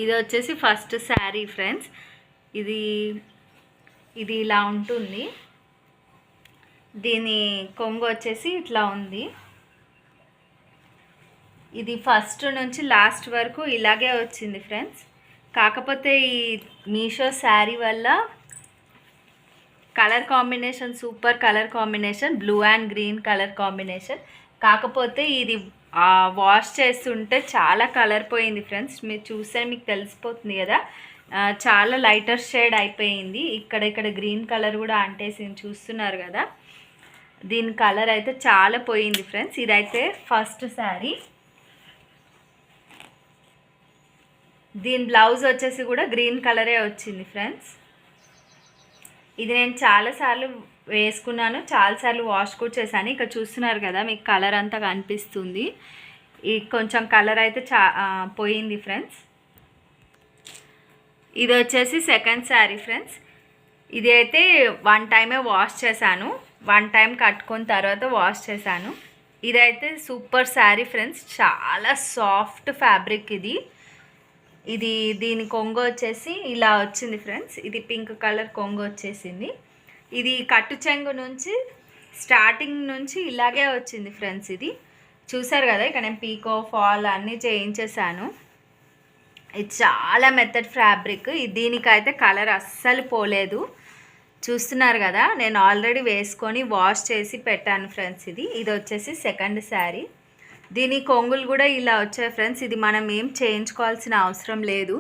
ఇది వచ్చేసి first sari friends. ఇది ఇది ఇలా ఉంటుంది. దీని కొంగు వచ్చేసి ఇట్లా ఉంది. ఇది ఫస్ట్ నుంచి లాస్ట్ వరకు ఇలాగే వచ్చింది ఫ్రెండ్స్. కాకపోతే ఈ మీషో శారీ వల్ల colour combination super colour combination, blue and green colour combination. కాకపోతే ఇది వాష్ చేస్తుంటే చాలా కలర్ పోయింది ఫ్రెండ్స్. మీరు చూస్తే మీకు తెలిసిపోతుంది కదా, చాలా లైటర్ షేడ్ అయిపోయింది. ఇక్కడ గ్రీన్ కలర్ కూడా అంటేసింది, చూస్తున్నారు కదా. దీని కలర్ అయితే చాలా పోయింది ఫ్రెండ్స్. ఇదైతే ఫస్ట్ శారీ. దీని బ్లౌజ్ వచ్చేసి కూడా గ్రీన్ కలరే వచ్చింది ఫ్రెండ్స్. ఇది నేను చాలాసార్లు వేసుకున్నాను, చాలాసార్లు వాష్ కూడా చేశాను. ఇక్కడ చూస్తున్నారు కదా, మీకు కలర్ అంతా కనిపిస్తుంది. ఈ కొంచెం కలర్ అయితే పోయింది ఫ్రెండ్స్. ఇది వచ్చేసి సెకండ్ శారీ ఫ్రెండ్స్. ఇది అయితే 1 టైమే వాష్ చేశాను, 1 టైం కట్టుకున్న తర్వాత వాష్ చేశాను. ఇదైతే సూపర్ శారీ ఫ్రెండ్స్, చాలా సాఫ్ట్ ఫ్యాబ్రిక్ ఇది దీని కొంగు వచ్చేసి ఇలా వచ్చింది ఫ్రెండ్స్. ఇది పింక్ కలర్ కొంగు వచ్చేసింది. ఇది కట్టు చెంగు నుంచి స్టార్టింగ్ నుంచి ఇలాగే వచ్చింది ఫ్రెండ్స్. ఇది చూసారు కదా, ఇక్కడ నేను పీకో ఫాల్ అన్నీ చేయించేసాను. ఇది చాలా మెత్తడ్ ఫ్యాబ్రిక్. దీనికైతే కలర్ అస్సలు పోలేదు. చూస్తున్నారు కదా, నేను ఆల్రెడీ వేసుకొని వాష్ చేసి పెట్టాను ఫ్రెండ్స్. ఇది వచ్చేసి సెకండ్ శారీ. దీని కొంగులు కూడా ఇలా వచ్చాయి ఫ్రెండ్స్. ఇది మనం ఏం చేయించుకోవాల్సిన అవసరం లేదు.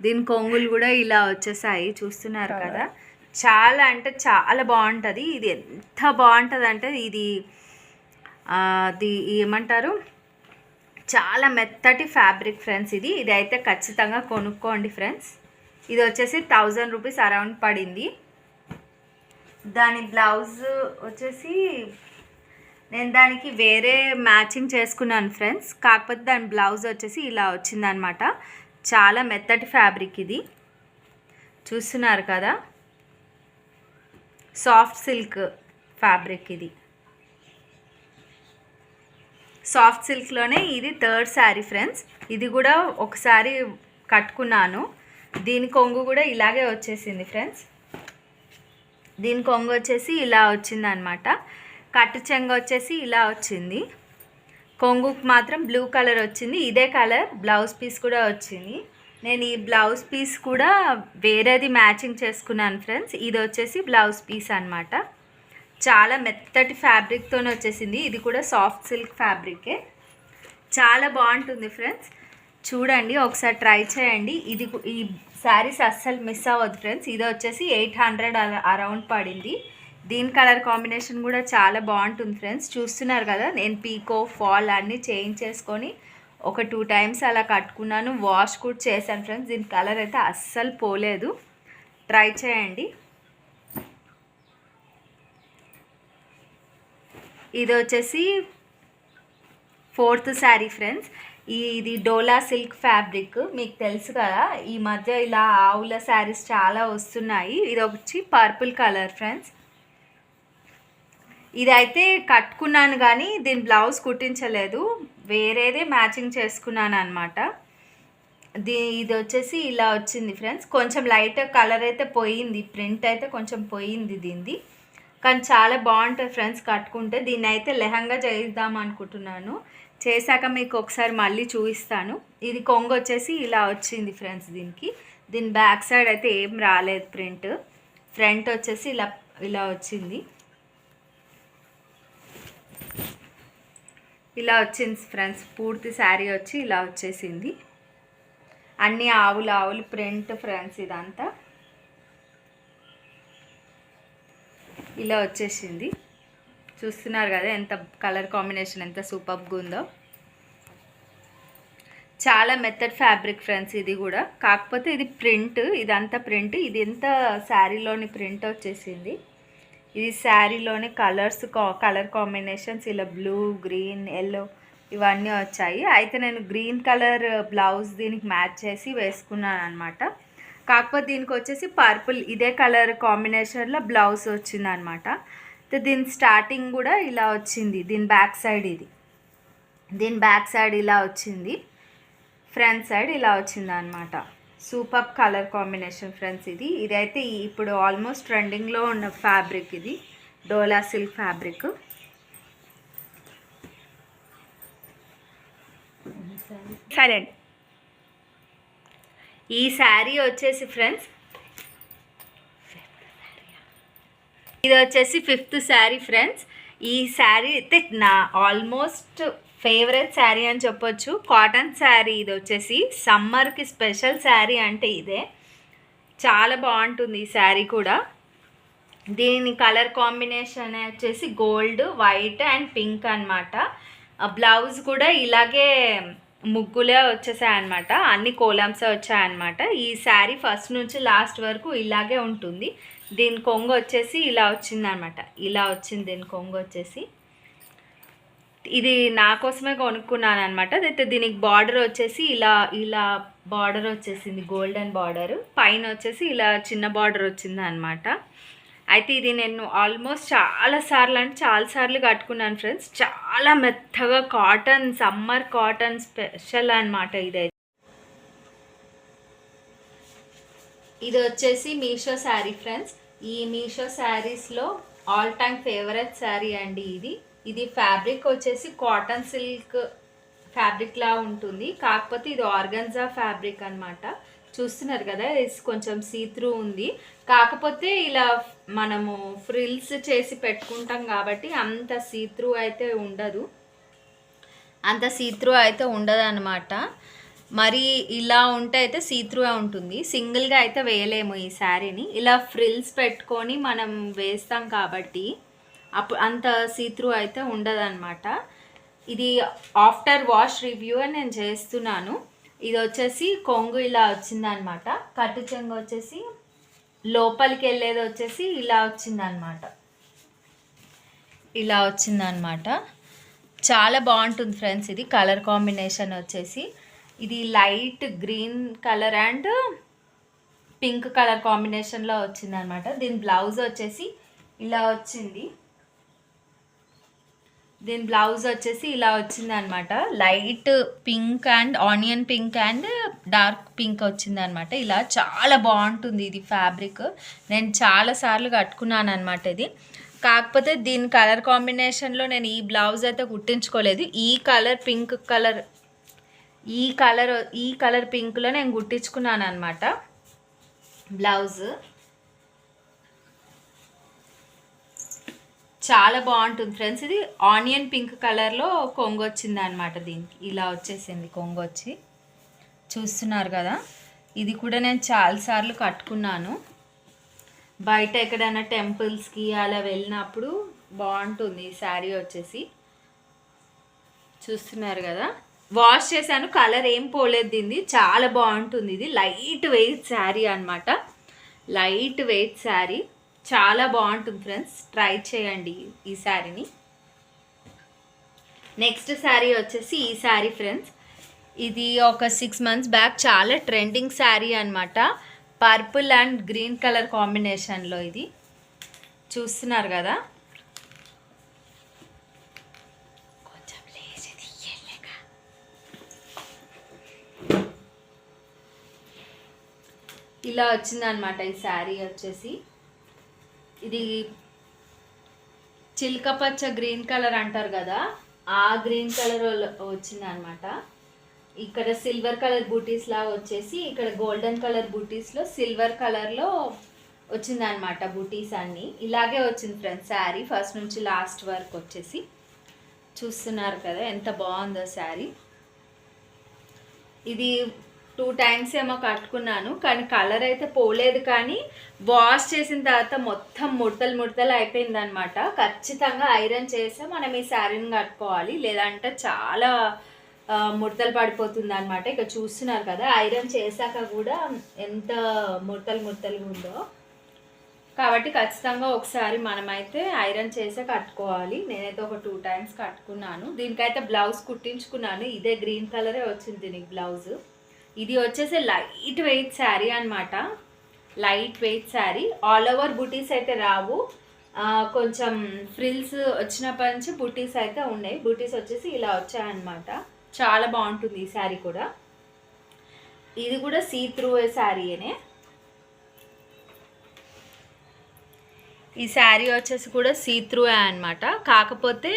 దీని కొంగులు కూడా ఇలా వచ్చేసాయి, చూస్తున్నారు కదా. చాలా అంటే చాలా బాగుంటుంది. ఇది ఎంత బాగుంటుంది అంటే ఇది ఏమంటారు, చాలా మెత్తటి ఫ్యాబ్రిక్ ఫ్రెండ్స్. ఇది అయితే ఖచ్చితంగా కొనుక్కోండి ఫ్రెండ్స్. ఇది వచ్చేసి 1000 రూపీస్ అరౌండ్ పడింది. దాని బ్లౌజ్ వచ్చేసి నేను దానికి వేరే మ్యాచింగ్ చేసుకున్నాను ఫ్రెండ్స్. కాకపోతే దాని బ్లౌజ్ వచ్చేసి ఇలా వచ్చిందనమాట. చాలా మెత్తటి ఫ్యాబ్రిక్ ఇది, చూస్తున్నారు కదా. Soft silk fabric. ఇది సాఫ్ట్ సిల్క్లోనే ఇది థర్డ్ శారీ ఫ్రెండ్స్. ఇది కూడా ఒకసారి కట్టుకున్నాను. దీని కొంగు కూడా ఇలాగే వచ్చేసింది ఫ్రెండ్స్. దీని కొంగు వచ్చేసి ఇలా వచ్చిందనమాట. కట్టు చెంగ వచ్చేసి ఇలా వచ్చింది. కొంగుకు మాత్రం బ్లూ కలర్ వచ్చింది. ఇదే కలర్ బ్లౌజ్ పీస్ కూడా వచ్చింది. నేను ఈ బ్లౌజ్ పీస్ కూడా వేరేది మ్యాచింగ్ చేసుకున్నాను ఫ్రెండ్స్. ఇది వచ్చేసి బ్లౌజ్ పీస్ అనమాట. చాలా మెత్తటి ఫ్యాబ్రిక్తో వచ్చేసింది. ఇది కూడా సాఫ్ట్ సిల్క్ ఫ్యాబ్రికే, చాలా బాగుంటుంది ఫ్రెండ్స్. చూడండి, ఒకసారి ట్రై చేయండి. ఈ శారీస్ అస్సలు మిస్ అవ్వద్దు ఫ్రెండ్స్. ఇది వచ్చేసి 800 అరౌండ్ పడింది. దీని కలర్ కాంబినేషన్ కూడా చాలా బాగుంటుంది ఫ్రెండ్స్. చూస్తున్నారు కదా, నేను పీకో ఫాల్ అన్నీ చేయించేసుకొని ఒక 2 టైమ్స్ అలా కట్టుకున్నాను, వాష్ కూడా చేశాను ఫ్రెండ్స్. దీని కలర్ అయితే అస్సలు పోలేదు, ట్రై చేయండి. ఇది వచ్చేసి ఫోర్త్ శారీ ఫ్రెండ్స్. ఇది డోలా సిల్క్ ఫ్యాబ్రిక్, మీకు తెలుసు కదా. ఈ మధ్య ఇలా ఆవుల శారీస్ చాలా వస్తున్నాయి. ఇది వచ్చి పర్పుల్ కలర్ ఫ్రెండ్స్. ఇదైతే కట్టుకున్నాను కానీ దీని బ్లౌజ్ కుట్టించలేదు, వేరేదే మ్యాచింగ్ చేసుకున్నాను అనమాట. ఇది వచ్చేసి ఇలా వచ్చింది ఫ్రెండ్స్. కొంచెం లైట్ కలర్ అయితే పోయింది, ప్రింట్ అయితే కొంచెం పోయింది దీనిది, కానీ చాలా బాగుంటుంది ఫ్రెండ్స్ కట్టుకుంటే. దీన్ని అయితే లెహంగా చేయిద్దాం అనుకుంటున్నాను. చేశాక మీకు ఒకసారి మళ్ళీ చూపిస్తాను. ఇది కొంగు వచ్చేసి ఇలా వచ్చింది ఫ్రెండ్స్. దీని బ్యాక్ సైడ్ అయితే ఏం రాలేదు ప్రింట్. ఫ్రంట్ వచ్చేసి ఇలా వచ్చింది. ఇలా వచ్చింది ఫ్రెండ్స్. పూర్తి శారీ వచ్చి ఇలా వచ్చేసింది. అన్ని ఆవులు ప్రింట్ ఫ్రెండ్స్. ఇదంతా ఇలా వచ్చేసింది. చూస్తున్నారు కదా ఎంత కలర్ కాంబినేషన్ ఎంత సూపర్గా ఉందో. చాలా మెత్తడ్ ఫ్యాబ్రిక్ ఫ్రెండ్స్. ఇది కూడా కాకపోతే ఇది ప్రింట్, ఇదంతా ప్రింట్. ఇది ఎంత శారీలోని ప్రింట్ వచ్చేసింది. ఇది శారీలోని కలర్ కాంబినేషన్స్ ఇలా బ్లూ, గ్రీన్, ఎల్లో ఇవన్నీ వచ్చాయి. అయితే నేను గ్రీన్ కలర్ బ్లౌజ్ దీనికి మ్యాచ్ చేసి వేసుకున్నాను అనమాట. కాకపోతే దీనికి వచ్చేసి పర్పుల్ ఇదే కలర్ కాంబినేషన్లో బ్లౌజ్ వచ్చిందనమాట. దీని స్టార్టింగ్ కూడా ఇలా వచ్చింది. దీని బ్యాక్ సైడ్ దీని బ్యాక్ సైడ్ ఇలా వచ్చింది. ఫ్రంట్ సైడ్ ఇలా వచ్చిందనమాట. Super colour combination friends. ఇదైతే ఇప్పుడు ఆల్మోస్ట్ ట్రెండింగ్లో ఉన్న ఫ్యాబ్రిక్. ఇది డోలా సిల్క్ ఫ్యాబ్రిక్. సరే, ఈ శారీ వచ్చేసి ఫ్రెండ్స్, ఇది వచ్చేసి 5th శారీ ఫ్రెండ్స్. ఈ శారీ అయితే నా ఆల్మోస్ట్ ఫేవరెట్ శారీ అని చెప్పొచ్చు. కాటన్ శారీ. ఇది వచ్చేసి సమ్మర్కి స్పెషల్ శారీ అంటే ఇదే. చాలా బాగుంటుంది ఈ శారీ కూడా. దీని కలర్ కాంబినేషన్ వచ్చేసి గోల్డ్, వైట్ అండ్ పింక్ అనమాట. బ్లౌజ్ కూడా ఇలాగే ముగ్గులే వచ్చేసాయి అనమాట. అన్ని కోలమ్సే వచ్చాయన్నమాట. ఈ శారీ ఫస్ట్ నుంచి లాస్ట్ వరకు ఇలాగే ఉంటుంది. దీని కొంగు వచ్చేసి ఇలా వచ్చిందనమాట. ఇలా వచ్చింది దీని కొంగు వచ్చేసి. ఇది నా కోసమే కొనుక్కున్నాను అనమాట. అయితే దీనికి బార్డర్ వచ్చేసి ఇలా బార్డర్ వచ్చేసింది, గోల్డెన్ బార్డర్. పైన వచ్చేసి ఇలా చిన్న బార్డర్ వచ్చింది అనమాట. అయితే ఇది నేను ఆల్మోస్ట్ చాలాసార్లు కట్టుకున్నాను ఫ్రెండ్స్. చాలా మెత్తగా కాటన్, సమ్మర్ కాటన్ స్పెషల్ అనమాట ఇదైతే. ఇది వచ్చేసి మీషో శారీ ఫ్రెండ్స్. ఈ మీషో శారీస్లో ఆల్ టైమ్ ఫేవరెట్ శారీ అండి ఇది ఫ్యాబ్రిక్ వచ్చేసి కాటన్ సిల్క్ ఫ్యాబ్రిక్ లా ఉంటుంది. కాకపోతే ఇది ఆర్గన్జా ఫ్యాబ్రిక్ అనమాట. చూస్తున్నారు కదా, ఇది కొంచెం సీత్రూ ఉంది. కాకపోతే ఇలా మనము ఫ్రిల్స్ చేసి పెట్టుకుంటాం కాబట్టి అంత సీత్రూ అయితే ఉండదు అనమాట. మరి ఇలా ఉంటే అయితే సీత్రూ ఉంటుంది. సింగిల్గా అయితే వేయలేము ఈ శారీని. ఇలా ఫ్రిల్స్ పెట్టుకొని మనం వేస్తాం కాబట్టి అప్పుడు అంత సీత్రూ అయితే ఉండదన్నమాట. ఇది ఆఫ్టర్ వాష్ రివ్యూ అని నేను చేస్తున్నాను. ఇది వచ్చేసి కొంగు ఇలా వచ్చిందనమాట. కట్టు చెంగు వచ్చేసి లోపలికి వెళ్ళేది వచ్చేసి ఇలా వచ్చిందనమాట. చాలా బాగుంటుంది ఫ్రెండ్స్. ఇది కలర్ కాంబినేషన్ వచ్చేసి ఇది light green colour and pink colour కాంబినేషన్లో వచ్చిందనమాట. దీని బ్లౌజ్ వచ్చేసి ఇలా వచ్చింది. దీని బ్లౌజ్ వచ్చేసి ఇలా వచ్చిందనమాట. Light pink and onion pink and dark pink వచ్చిందనమాట. ఇలా చాలా బాగుంటుంది ఇది ఫ్యాబ్రిక్. నేను చాలాసార్లు కట్టుకున్నాను అనమాట ఇది. కాకపోతే దీని కలర్ కాంబినేషన్లో నేను ఈ బ్లౌజ్ అయితే కుట్టించుకోలేదు. ఈ కలర్ పింక్లో నేను కుట్టించుకున్నాను అనమాట బ్లౌజ్. చాలా బాగుంటుంది ఫ్రెండ్స్. ఇది ఆనియన్ పింక్ కలర్లో కొంగు వచ్చింది అనమాట. దీనికి ఇలా వచ్చేసింది కొంగు వచ్చి. చూస్తున్నారు కదా, ఇది కూడా నేను చాలాసార్లు కట్టుకున్నాను. బయట ఎక్కడైనా టెంపుల్స్కి అలా వెళ్ళినప్పుడు బాగుంటుంది ఈ శారీ వచ్చేసి. చూస్తున్నారు కదా, వాష్ చేశాను, కలర్ ఏం పోలేదు దీన్ని. చాలా బాగుంటుంది. ఇది లైట్ వెయిట్ శారీ అనమాట. లైట్ వెయిట్ శారీ చాలా బాగుంటుంది ఫ్రెండ్స్. ట్రై చేయండి ఈ శారీని. నెక్స్ట్ శారీ వచ్చేసి ఈ శారీ ఫ్రెండ్స్. ఇది ఒక 6 months బ్యాక్ చాలా ట్రెండింగ్ శారీ అనమాట. పర్పుల్ అండ్ గ్రీన్ కలర్ కాంబినేషన్లో ఇది. చూస్తున్నారు కదా, ఇలా వచ్చిందనమాట ఈ శారీ వచ్చేసి. ఇది చిల్క పచ్చ గ్రీన్ కలర్ అంటారు కదా, ఆ గ్రీన్ కలర్ వచ్చిందనమాట. ఇక్కడ సిల్వర్ కలర్ బూటీస్ లాగా వచ్చేసి ఇక్కడ గోల్డెన్ కలర్ బూటీస్లో సిల్వర్ కలర్లో వచ్చిందనమాట. బూటీస్ అన్నీ ఇలాగే వచ్చింది ఫ్రెండ్స్ శారీ ఫస్ట్ నుంచి లాస్ట్ వరకు వచ్చేసి. చూస్తున్నారు కదా ఎంత బాగుందో శారీ. ఇది 2 times ఏమో కట్టుకున్నాను, కానీ కలర్ అయితే పోలేదు. కానీ వాష్ చేసిన తర్వాత మొత్తం ముడతలు అయిపోయింది అనమాట. ఖచ్చితంగా ఐరన్ చేస్తే మనం ఈ శారీని కట్టుకోవాలి, లేదంటే చాలా ముడతలు పడిపోతుంది అనమాట. ఇక చూస్తున్నారు కదా, ఐరన్ చేశాక కూడా ఎంత ముడతలు ఉందో. కాబట్టి ఖచ్చితంగా ఒకసారి మనమైతే ఐరన్ చేసే కట్టుకోవాలి. నేనైతే ఒక 2 times కట్టుకున్నాను. దీనికైతే బ్లౌజ్ కుట్టించుకున్నాను. ఇదే గ్రీన్ కలరే వచ్చింది దీనికి బ్లౌజ్. ఇది వచ్చేసి లైట్ వెయిట్ శారీ అనమాట. Light weight sari. All over బుటీస్ అయితే రావు, కొంచెం ఫ్రిల్స్ వచ్చినప్పటి నుంచి బుటీస్ అయితే ఉన్నాయి. బుటీస్ వచ్చేసి ఇలా వచ్చాయన్నమాట. చాలా బాగుంటుంది ఈ శారీ కూడా. ఇది కూడా సీ త్రూ శారీనే. ఈ శారీ వచ్చేసి కూడా సీ త్రూ అనమాట. కాకపోతే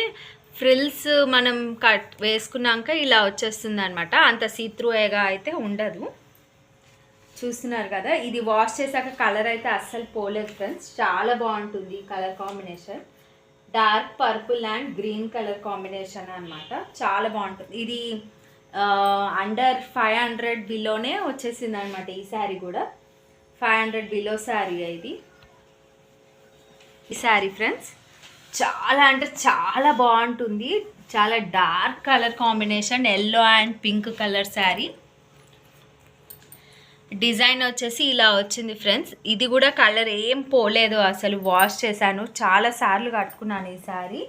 ఫ్రిల్స్ మనం కట్ వేసుకున్నాక ఇలా వచ్చేస్తుంది అనమాట. అంత సీ త్రూగా అయితే ఉండదు. చూస్తున్నారు కదా, ఇది వాష్ చేశాక కలర్ అయితే అస్సలు పోలేదు ఫ్రెండ్స్. చాలా బాగుంటుంది ఈ colour combination. Dark purple and green colour combination అనమాట. చాలా బాగుంటుంది. ఇది అండర్ 500 బిలోనే వచ్చేసింది అనమాట. ఈ శారీ కూడా 500 బిలో శారీ ఇది. ఈ శారీ ఫ్రెండ్స్ చాలా అంటే చాలా బాగుంటుంది. చాలా dark colour combination, yellow and pink colour sari. Design వచ్చేసి ఇలా వచ్చింది ఫ్రెండ్స్. ఇది కూడా కలర్ ఏం పోలేదు, అసలు వాష్ చేశాను, చాలా సార్లు కట్టుకున్నాను ఈ శారీ.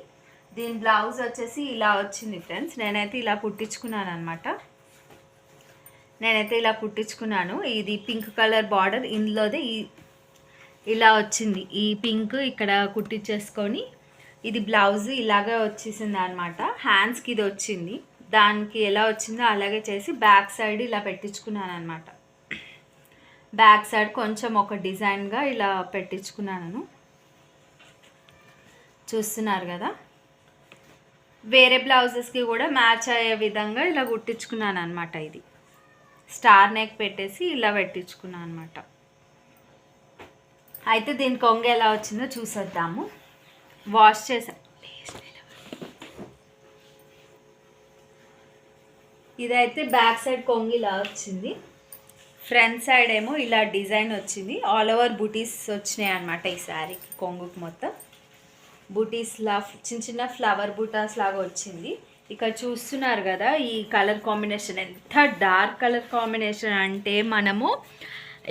దీని బ్లౌజ్ వచ్చేసి ఇలా వచ్చింది ఫ్రెండ్స్. నేనైతే ఇలా కుట్టించుకున్నాను అనమాట. ఇది పింక్ కలర్ బార్డర్, ఇందులోదే ఇలా వచ్చింది. ఈ పింక్ ఇక్కడ కుట్టించేసుకొని ఇది బ్లౌజ్ ఇలాగే వచ్చేసింది అనమాట. హ్యాండ్స్కి ఇది వచ్చింది. దానికి ఎలా వచ్చిందో అలాగే చేసి బ్యాక్ సైడ్ ఇలా పెట్టించుకున్నాను అనమాట. బ్యాక్ సైడ్ కొంచెం ఒక డిజైన్గా ఇలా పెట్టించుకున్నాను. చూస్తున్నారు కదా, వేరే బ్లౌజెస్కి కూడా మ్యాచ్ అయ్యే విధంగా ఇలా కుట్టించుకున్నాను అనమాట. ఇది స్టార్ నెక్ పెట్టేసి ఇలా పెట్టించుకున్నాను అనమాట. అయితే దీని కొంగు ఎలా వచ్చిందో చూసేద్దాము. వాష్ చేసాను. ఇదైతే బ్యాక్ సైడ్ కొంగు ఇలా వచ్చింది. ఫ్రంట్ సైడ్ ఏమో ఇలా డిజైన్ వచ్చింది. ఆల్ ఓవర్ బూటీస్ వచ్చినాయి అనమాట. ఈ శారీకి కొంగుకి మొత్తం బూటీస్లా చిన్న చిన్న ఫ్లవర్ బూటాస్ లాగా వచ్చింది. ఇక్కడ చూస్తున్నారు కదా, ఈ కలర్ కాంబినేషన్ ఎంత డార్క్ కలర్ కాంబినేషన్ అంటే మనము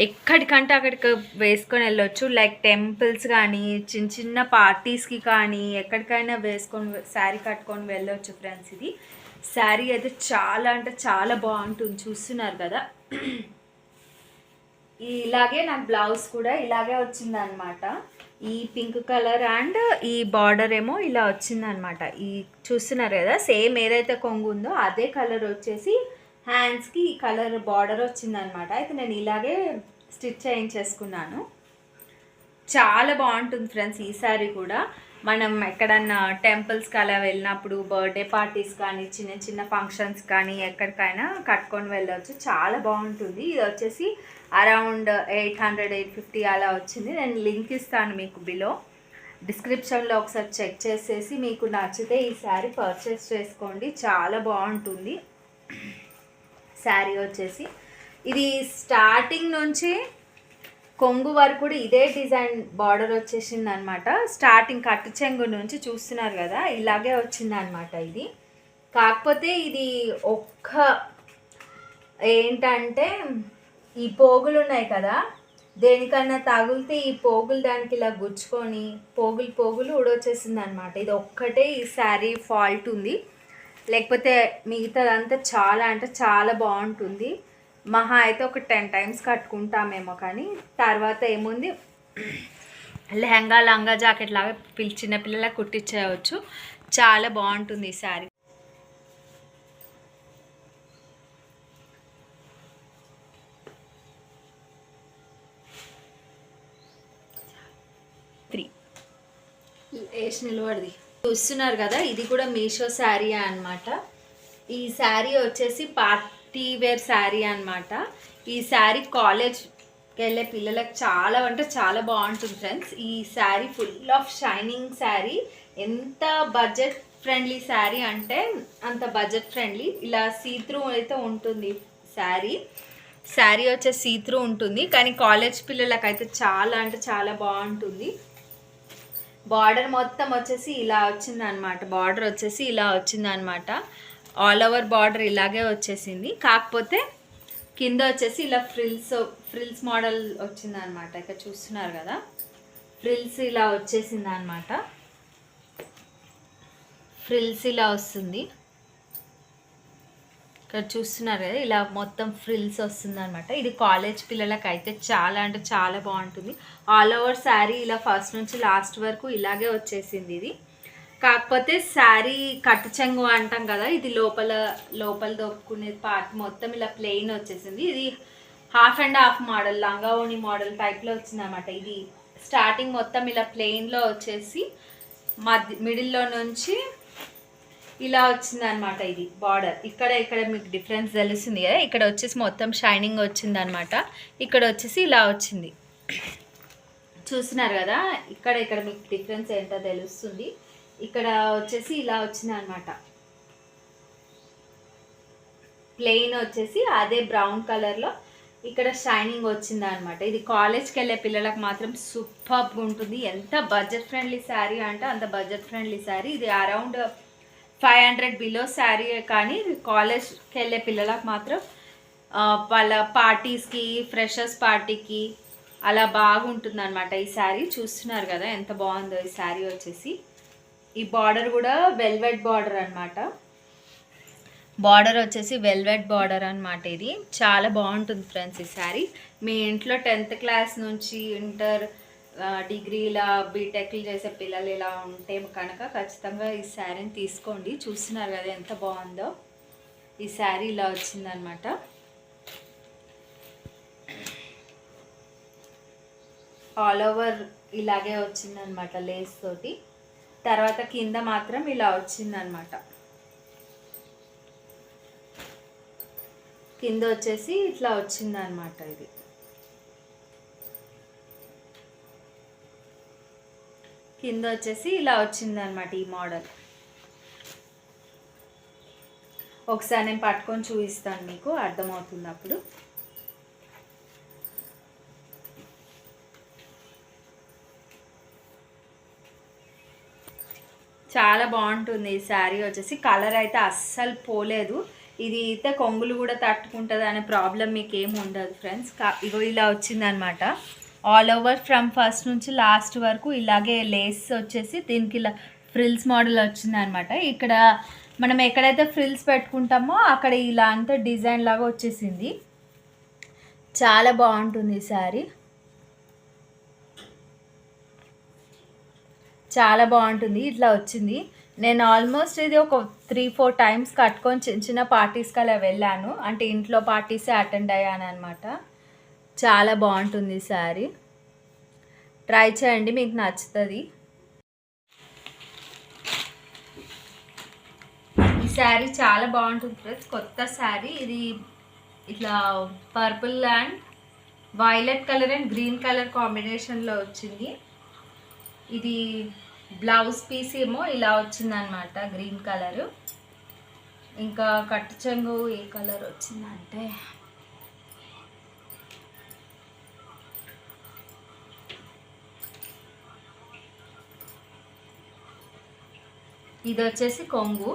ఎక్కడికంటే అక్కడికి వేసుకొని వెళ్ళొచ్చు. లైక్ టెంపుల్స్ కానీ చిన్న చిన్న పార్టీస్కి కానీ ఎక్కడికైనా వేసుకొని శారీ కట్టుకొని వెళ్ళొచ్చు ఫ్రెండ్స్. ఇది శారీ అయితే చాలా అంటే చాలా బాగుంటుంది. చూస్తున్నారు కదా, ఇలాగే నాకు బ్లౌజ్ కూడా ఇలాగే వచ్చిందనమాట. ఈ పింక్ కలర్ అండ్ ఈ బార్డర్ ఏమో ఇలా వచ్చిందనమాట. ఈ చూస్తున్నారు కదా, సేమ్ ఏదైతే కొంగు ఉందో అదే కలర్ వచ్చేసి హ్యాండ్స్కి ఈ కలర్ బార్డర్ వచ్చిందనమాట. అయితే నేను ఇలాగే స్టిచ్ చేయించేసుకున్నాను. చాలా బాగుంటుంది ఫ్రెండ్స్ ఈ శారీ కూడా. మనం ఎక్కడన్నా టెంపుల్స్కి అలా వెళ్ళినప్పుడు, బర్త్డే పార్టీస్ కానీ చిన్న చిన్న ఫంక్షన్స్ కానీ ఎక్కడికైనా కట్టుకొని వెళ్ళవచ్చు. చాలా బాగుంటుంది. ఇది వచ్చేసి అరౌండ్ 800-850 అలా వచ్చింది. నేను లింక్ ఇస్తాను మీకు బిలో డిస్క్రిప్షన్లో. ఒకసారి చెక్ చేసేసి మీకు నచ్చితే ఈ శారీ పర్చేస్ చేసుకోండి. చాలా బాగుంటుంది శారీ వచ్చేసి. ఇది స్టార్టింగ్ నుంచి కొంగు వరకు కూడా ఇదే డిజైన్ బార్డర్ వచ్చేసింది అనమాట. స్టార్టింగ్ కట్టు చెంగు నుంచి చూస్తున్నారు కదా, ఇలాగే వచ్చింది అనమాట. ఇది కాకపోతే ఇది ఏంటంటే ఈ పోగులు ఉన్నాయి కదా, దేనికన్నా తగిలితే ఈ పోగులు దానికి ఇలా గుచ్చుకొని పోగులు ఊడొచ్చేసింది అనమాట. ఇది ఒక్కటే ఈ శారీ ఫాల్ట్ ఉంది. లేకపోతే మిగతాదంతా చాలా అంటే చాలా బాగుంటుంది. మహా అయితే ఒక 10 times కట్టుకుంటామేమో, కానీ తర్వాత ఏముంది లెహంగా లంగా జాకెట్ లాగా చిన్న పిల్లలకు కుట్టించేయవచ్చు. చాలా బాగుంటుంది ఈ శారీ. నిలబడి చూస్తున్నారు కదా, ఇది కూడా మీషో శారీ అనమాట. ఈ శారీ వచ్చేసి పార్టీ వేర్ శారీ అనమాట. ఈ శారీ కాలేజ్కి వెళ్ళే పిల్లలకు చాలా అంటే చాలా బాగుంటుంది ఫ్రెండ్స్. ఈ sari full of shining sari. ఎంత బడ్జెట్ ఫ్రెండ్లీ శారీ అంటే అంత బడ్జెట్ ఫ్రెండ్లీ. ఇలా సీత్రూ అయితే ఉంటుంది శారీ వచ్చేసి సీత్రూ ఉంటుంది, కానీ కాలేజ్ పిల్లలకైతే చాలా అంటే చాలా బాగుంటుంది. బార్డర్ మొత్తం వచ్చేసి ఇలా వచ్చిందనమాట. ఆల్ ఓవర్ బార్డర్ ఇలాగే వచ్చేసింది. కాకపోతే కింద వచ్చేసి ఇలా ఫ్రిల్స్ మోడల్ వచ్చిందనమాట. ఇక్కడ చూస్తున్నారు కదా, ఫ్రిల్స్ ఇలా వచ్చేసింది అనమాట. ఫ్రిల్స్ ఇలా వస్తుంది. ఇక్కడ చూస్తున్నారు కదా, ఇలా మొత్తం ఫ్రిల్స్ వస్తుంది అనమాట. ఇది కాలేజ్ పిల్లలకి అయితే చాలా అంటే చాలా బాగుంటుంది. ఆల్ ఓవర్ శారీ ఇలా ఫస్ట్ నుంచి లాస్ట్ వరకు ఇలాగే వచ్చేసింది ఇది. కాకపోతే శారీ కట్టు చెంగు అంటాం కదా, ఇది లోపల లోపల దొక్కునే పార్ట్ మొత్తం ఇలా ప్లెయిన్ వచ్చేసింది. ఇది హాఫ్ అండ్ హాఫ్ మోడల్, లంగా ఓణి మోడల్ టైప్లో వచ్చింది అనమాట. ఇది స్టార్టింగ్ మొత్తం ఇలా ప్లెయిన్లో వచ్చేసి మిడిల్లో నుంచి ఇలా వచ్చింది అనమాట. ఇది బార్డర్ ఇక్కడ మీకు డిఫరెన్స్ తెలుస్తుంది కదా, ఇక్కడ వచ్చేసి మొత్తం షైనింగ్ వచ్చింది అనమాట. ఇక్కడ వచ్చేసి ఇలా వచ్చింది, చూస్తున్నారు కదా. ఇక్కడ మీకు డిఫరెన్స్ ఏంటో తెలుస్తుంది. ఇక్కడ వచ్చేసి ఇలా వచ్చింది అనమాట, ప్లెయిన్ వచ్చేసి అదే బ్రౌన్ కలర్లో ఇక్కడ షైనింగ్ వచ్చింది అనమాట. ఇది కాలేజ్కి వెళ్ళే పిల్లలకు మాత్రం సూపర్గా ఉంటుంది. ఎంత బడ్జెట్ ఫ్రెండ్లీ శారీ అంటే అంత బడ్జెట్ ఫ్రెండ్లీ శారీ. ఇది అరౌండ్ 500 బిలో శారీ, కానీ కాలేజ్కి వెళ్ళే పిల్లలకు మాత్రం వాళ్ళ పార్టీస్కి, ఫ్రెషర్స్ పార్టీకి అలా బాగుంటుంది అనమాట ఈ శారీ. చూస్తున్నారు కదా ఎంత బాగుందో ఈ శారీ వచ్చేసి. ఈ బార్డర్ కూడా వెల్వెట్ బార్డర్ అనమాట. బార్డర్ వచ్చేసి వెల్వెట్ బార్డర్ అనమాట. ఇది చాలా బాగుంటుంది ఫ్రెండ్స్ ఈ శారీ. మీ ఇంట్లో 10th క్లాస్ నుంచి ఇంటర్, డిగ్రీలా, బీటెక్లు చేసే పిల్లలు ఇలా ఉంటే కనుక ఖచ్చితంగా ఈ శారీని తీసుకోండి. చూస్తున్నారు కదా ఎంత బాగుందో ఈ శారీ. ఇలా వచ్చిందనమాట. ఆల్ ఓవర్ ఇలాగే వచ్చిందనమాట లేస్ తోటి. తర్వాత కింద మాత్రం ఇలా వచ్చిందనమాట. కింద వచ్చేసి ఇట్లా వచ్చిందనమాట. ఇది కింద వచ్చేసి ఇలా వచ్చిందనమాట ఈ మోడల్. ఒకసారి నేను పట్టుకొని చూపిస్తాను, మీకు అర్థమవుతుంది అప్పుడు. చాలా బాగుంటుంది ఈ శారీ వచ్చేసి. కలర్ అయితే అస్సలు పోలేదు. ఇది అయితే కొంగులు కూడా తట్టుకుంటుంది అనే ప్రాబ్లం మీకు ఏమి ఉండదు ఫ్రెండ్స్. ఇగో ఇలా వచ్చిందనమాట. ఆల్ ఓవర్ ఫ్రమ్ ఫస్ట్ నుంచి లాస్ట్ వరకు ఇలాగే లేస్ వచ్చేసి దీనికి ఇలా ఫ్రిల్స్ మోడల్ వచ్చిందనమాట. ఇక్కడ మనం ఎక్కడైతే ఫ్రిల్స్ పెట్టుకుంటామో అక్కడ ఇలా అంతా డిజైన్ లాగా వచ్చేసింది. చాలా బాగుంటుంది ఈ శారీ, చాలా బాగుంటుంది. ఇట్లా వచ్చింది. నేను ఆల్మోస్ట్ ఇది ఒక 3-4 టైమ్స్ కట్టుకొని చిన్న చిన్న పార్టీస్కి అలా వెళ్ళాను. అంటే ఇంట్లో పార్టీసే అటెండ్ అయ్యాను అనమాట. చాలా బాగుంటుంది శారీ, ట్రై చేయండి, మీకు నచ్చుతుంది. ఈ శారీ చాలా బాగుంటుంది ఫ్రెండ్స్, కొత్త శారీ. ఇది ఇట్లా purple and violet colour and green colour కాంబినేషన్లో వచ్చింది. ఇది బ్లౌజ్ పీస్ ఏమో ఇలా వచ్చిందనమాట, గ్రీన్ కలరు. ఇంకా కట్టు చెంగు ఏ కలర్ వచ్చిందంటే ఇది వచ్చేసి కొంగు.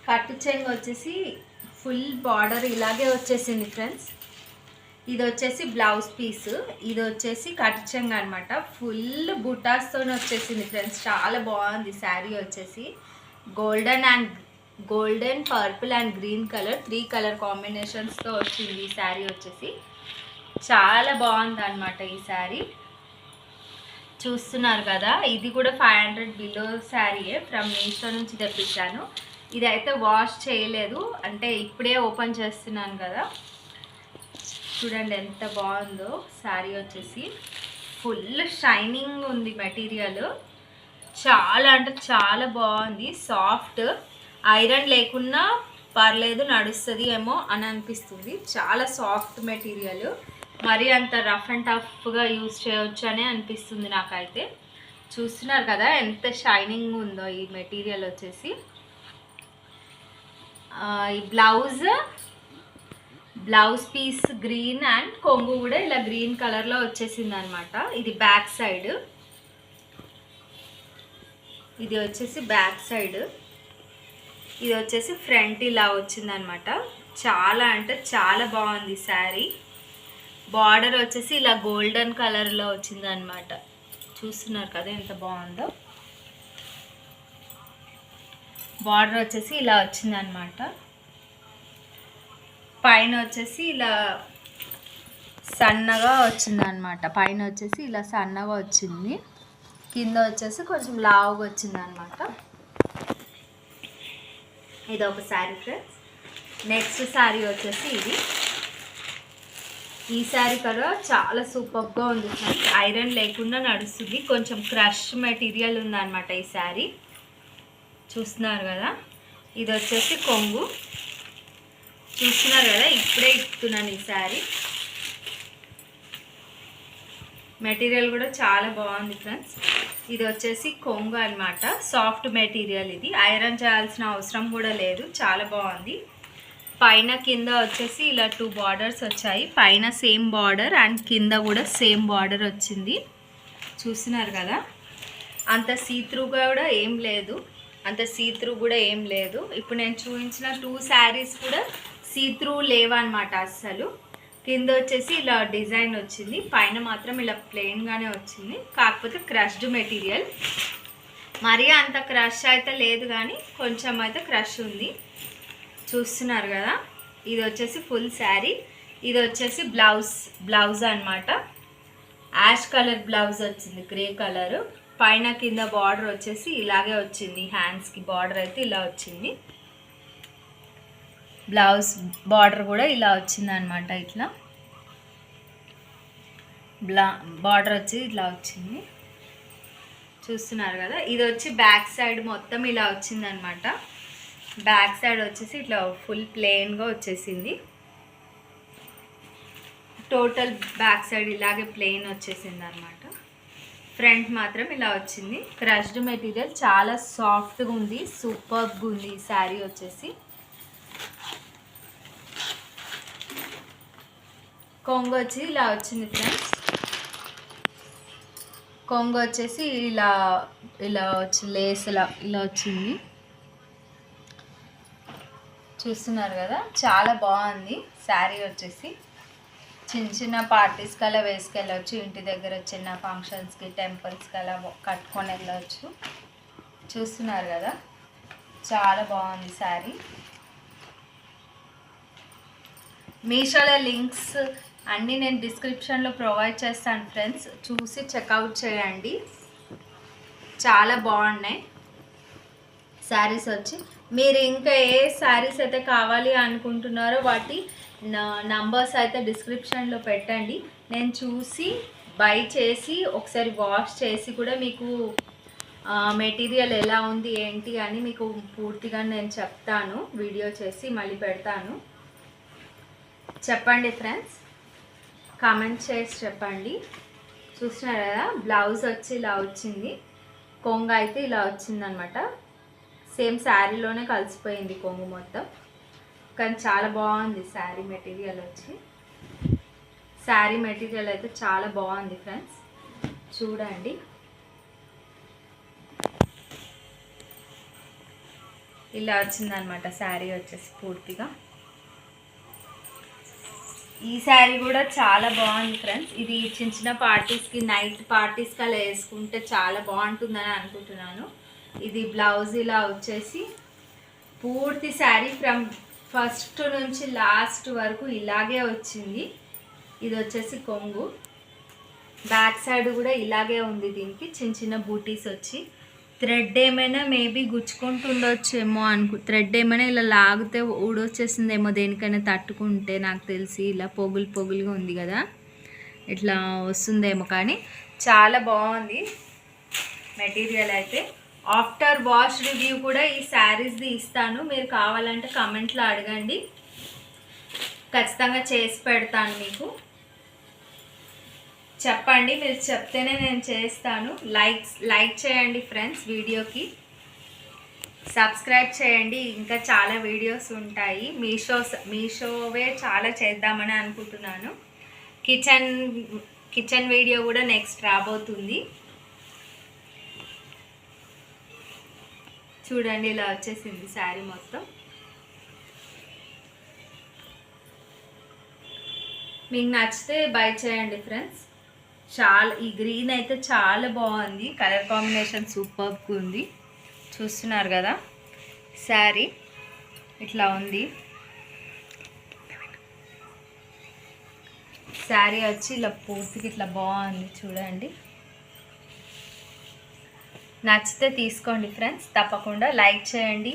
కట్టు చెంగు వచ్చేసి ఫుల్ బార్డర్ ఇలాగే వచ్చేసింది ఫ్రెండ్స్. ఇది వచ్చేసి బ్లౌజ్ పీస్, ఇది వచ్చేసి కట్టు చెంగు అనమాట. ఫుల్ బుటాస్తో వచ్చేసింది ఫ్రెండ్స్. చాలా బాగుంది శారీ వచ్చేసి. Golden purple and green colour 3 colour కాంబినేషన్స్తో వచ్చింది ఈ శారీ వచ్చేసి. చాలా బాగుంది అనమాట ఈ శారీ. చూస్తున్నారు కదా, ఇది కూడా 500 బిలో శారీయే, ఫ్రమ్ మీషో నుంచి తెప్పించాను. ఇదైతే వాష్ చేయలేదు, అంటే ఇప్పుడే ఓపెన్ చేస్తున్నాను కదా. చూడండి ఎంత బాగుందో శారీ వచ్చేసి. ఫుల్ షైనింగ్ ఉంది మెటీరియల్, చాలా అంటే చాలా బాగుంది. సాఫ్ట్, ఐరన్ లేకున్నా పర్లేదు, నడుస్తుంది ఏమో అని అనిపిస్తుంది. చాలా సాఫ్ట్ మెటీరియల్, మరి అంత రఫ్ అండ్ టఫ్గా యూజ్ చేయవచ్చు అని అనిపిస్తుంది నాకైతే. చూస్తున్నారు కదా ఎంత షైనింగ్ ఉందో ఈ మెటీరియల్ వచ్చేసి. ఈ బ్లౌజ్ పీస్ గ్రీన్ అండ్ కొంగు కూడా ఇలా గ్రీన్ కలర్లో వచ్చేసింది అనమాట. ఇది బ్యాక్ సైడ్, ఇది వచ్చేసి బ్యాక్ సైడ్, ఇది వచ్చేసి ఫ్రంట్ ఇలా వచ్చిందనమాట. చాలా అంటే చాలా బాగుంది శారీ. బార్డర్ వచ్చేసి ఇలా గోల్డెన్ కలర్లో వచ్చింది అనమాట. చూస్తున్నారు కదా ఎంత బాగుందో. బార్డర్ వచ్చేసి ఇలా వచ్చిందనమాట. పైన వచ్చేసి ఇలా సన్నగా వచ్చిందనమాట. పైన వచ్చేసి ఇలా సన్నగా వచ్చింది. కింద వచ్చేసి కొంచెం లావుగా వచ్చింది అనమాట. ఇది ఒక శారీ ఫ్రెండ్స్. నెక్స్ట్ శారీ వచ్చేసి ఇది. ఈ శారీ కూడా చాలా సూపర్గా ఉంది ఫ్రెండ్స్. ఐరన్ లేకుండా నడుస్తుంది. కొంచెం క్రష్ మెటీరియల్ ఉందన్నమాట ఈ శారీ. చూస్తున్నారు కదా, ఇది వచ్చేసి కొంగు. చూస్తున్నారు కదా, ఇప్పుడే ఇస్తున్నాను ఈ శారీ. మెటీరియల్ కూడా చాలా బాగుంది ఫ్రెండ్స్. ఇది వచ్చేసి కొంగు అనమాట. Soft material. ఇది ఐరన్ చేయాల్సిన అవసరం కూడా లేదు. చాలా బాగుంది. పైన కింద వచ్చేసి ఇలా 2 బార్డర్స్ వచ్చాయి. పైన సేమ్ బార్డర్ అండ్ కింద కూడా సేమ్ బార్డర్ వచ్చింది. చూస్తున్నారు కదా, అంత సీత్రూ కూడా ఏం లేదు. ఇప్పుడు నేను చూపించిన 2 శారీస్ కూడా సీత్రూ లేవన్నమాట అస్సలు. కింద వచ్చేసి ఇలా డిజైన్ వచ్చింది, పైన మాత్రం ఇలా ప్లెయిన్గానే వచ్చింది. కాకపోతే క్రష్డ్ మెటీరియల్. మరీ అంత క్రష్ అయితే లేదు కానీ కొంచెం అయితే క్రష్ ఉంది. చూస్తున్నారు కదా, ఇది వచ్చేసి ఫుల్ శారీ. ఇది వచ్చేసి బ్లౌజ్ అనమాట. యాష్ కలర్ బ్లౌజ్ వచ్చింది, గ్రే కలరు. పైన కింద బార్డర్ వచ్చేసి ఇలాగే వచ్చింది. హ్యాండ్స్కి బార్డర్ అయితే ఇలా వచ్చింది. బ్లౌజ్ బార్డర్ కూడా ఇలా వచ్చింది అనమాట. ఇట్లా బార్డర్ వచ్చి ఇట్లా వచ్చింది. చూస్తున్నారు కదా, ఇది వచ్చి బ్యాక్ సైడ్ మొత్తం ఇలా వచ్చింది అనమాట. బ్యాక్ సైడ్ వచ్చేసి ఇట్లా ఫుల్ ప్లెయిన్గా వచ్చేసింది. టోటల్ బ్యాక్ సైడ్ ఇలాగే ప్లెయిన్ వచ్చేసింది అనమాట. ఫ్రంట్ మాత్రం ఇలా వచ్చింది. క్రష్డ్ మెటీరియల్, చాలా సాఫ్ట్గా ఉంది, సూపర్గా ఉంది ఈ శారీ వచ్చేసి. కొంగు వచ్చి ఇలా వచ్చింది ఫ్రెండ్స్. కొంగు వచ్చేసి ఇలా వచ్చి లేస్ ఇలా వచ్చింది. చూస్తున్నారు కదా, చాలా బాగుంది శారీ వచ్చేసి. చిన్న పార్టీస్కి అలా వేసుకెళ్ళవచ్చు. ఇంటి దగ్గర చిన్న ఫంక్షన్స్కి, టెంపుల్స్కి అలా కట్టుకొని వెళ్ళవచ్చు. చూస్తున్నారు కదా, చాలా బాగుంది శారీ. మీషోలో లింక్స్ అన్నీ నేను డిస్క్రిప్షన్లో ప్రొవైడ్ చేస్తాను ఫ్రెండ్స్. చూసి చెక్అవుట్ చేయండి. చాలా బాగున్నాయి శారీస్ వచ్చి. మీరు ఇంకా ఏ శారీస్ అయితే కావాలి అనుకుంటున్నారో వాటి నంబర్స్ అయితే డిస్క్రిప్షన్లో పెట్టండి. నేను చూసి బై చేసి ఒకసారి వాష్ చేసి కూడా మీకు మెటీరియల్ ఎలా ఉంది ఏంటి అని మీకు పూర్తిగా నేను చెప్తాను. వీడియో చేసి మళ్ళీ పెడతాను. చెప్పండి ఫ్రెండ్స్, కామెంట్ చేసి చెప్పండి. చూస్తున్నారు కదా, బ్లౌజ్ వచ్చి ఇలా వచ్చింది. కొంగు అయితే ఇలా వచ్చిందనమాట. సేమ్ శారీలోనే కలిసిపోయింది కొంగు మొత్తం. కానీ చాలా బాగుంది శారీ మెటీరియల్ వచ్చి. శారీ మెటీరియల్ అయితే చాలా బాగుంది ఫ్రెండ్స్. చూడండి, ఇలా వచ్చిందనమాట శారీ వచ్చేసి పూర్తిగా. ఈ శారీ కూడా చాలా బాగుంది ఫ్రెండ్స్. ఇది చిన్న పార్టీస్కి, నైట్ పార్టీస్కి అలా వేసుకుంటే చాలా బాగుంటుందని అనుకుంటున్నాను. ఇది బ్లౌజ్ ఇలా వచ్చేసి పూర్తి శారీ ఫ్రమ్ ఫస్ట్ నుంచి లాస్ట్ వరకు ఇలాగే వచ్చింది. ఇది వచ్చేసి కొంగు. బ్యాక్ సైడ్ కూడా ఇలాగే ఉంది. దీనికి చిన్న బూటీస్ వచ్చి థ్రెడ్ ఏమైనా మేబీ గుచ్చుకుంటుండొచ్చేమో థ్రెడ్ ఏమైనా ఇలా లాగితే ఊడొచ్చేసిందేమో దేనికైనా తట్టుకుంటే. నాకు తెలిసి ఇలా పొగులుగా ఉంది కదా, ఇట్లా వస్తుందేమో. కానీ చాలా బాగుంది మెటీరియల్ అయితే. ఆఫ్టర్ వాష్ రివ్యూ కూడా ఈ శారీస్ది ఇస్తాను. మీరు కావాలంటే కామెంట్లో అడగండి, ఖచ్చితంగా చేసి పెడతాను. మీకు చెప్పండి, మీరు చెప్తేనే నేను చేస్తాను. లైక్ చేయండి ఫ్రెండ్స్ వీడియోకి. సబ్స్క్రైబ్ చేయండి. ఇంకా చాలా వీడియోస్ ఉంటాయి. మీషోవే చాలా చేద్దామని అనుకుంటున్నాను. కిచెన్ వీడియో కూడా నెక్స్ట్ రాబోతుంది. చూడండి, ఇలా వచ్చేసింది శారీ మొత్తం. మీకు నచ్చితే బై చేయండి ఫ్రెండ్స్. ఈ గ్రీన్ అయితే చాలా బాగుంది. కలర్ కాంబినేషన్ సూపర్గా ఉంది. చూస్తున్నారు కదా, శారీ ఇట్లా ఉంది. శారీ వచ్చి ఇలా పూర్తిగా ఇట్లా బాగుంది. చూడండి, నచ్చితే తీసుకోండి ఫ్రెండ్స్, తప్పకుండా లైక్ చేయండి,